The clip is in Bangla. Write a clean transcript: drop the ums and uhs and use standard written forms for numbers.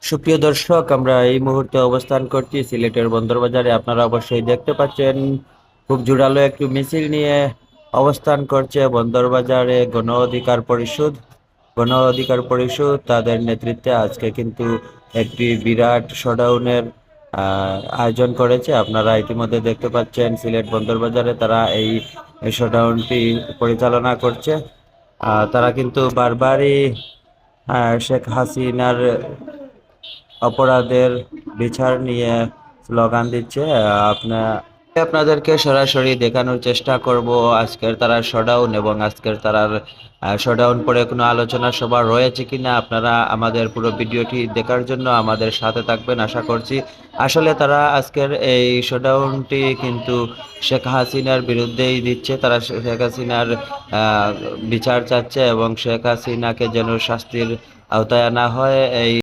সুপ্রিয় দর্শক, আমরা এই মুহূর্তে অবস্থান করছি সিলেটের বন্দরবাজারে। আপনারা অবশ্যই দেখতে পাচ্ছেন খুব জোরালো একটি মিছিল নিয়ে অবস্থান করছে বন্দরবাজারে গণ অধিকার পরিষদ তাদের নেতৃত্বে আজকে কিন্তু একটি বিরাট শোডাউনের আয়োজন করেছে। আপনারা ইতিমধ্যে দেখতে পাচ্ছেন সিলেট বন্দরবাজারে তারা এই শোডাউনটি পরিচালনা করছে। তারা কিন্তু বারবারই শেখ হাসিনার অপরাধের বিচার নিয়ে স্লোগান দিচ্ছে। আপনাদেরকে সরাসরি দেখানোর চেষ্টা করব আজকের তারা শোডাউন এবং আজকের তারার শোডাউন পরে কোনো আলোচনা সভা রয়েছে কিনা। আপনারা আমাদের পুরো ভিডিওটি দেখার জন্য আমাদের সাথে থাকবেন আশা করছি। আসলে তারা আজকের এই শোডাউনটি কিন্তু শেখ হাসিনার বিরুদ্ধেই দিচ্ছে। তারা শেখ হাসিনার বিচার চাচ্ছে এবং শেখ হাসিনাকে যেন শাস্তির আওতায় আনা হয়। এই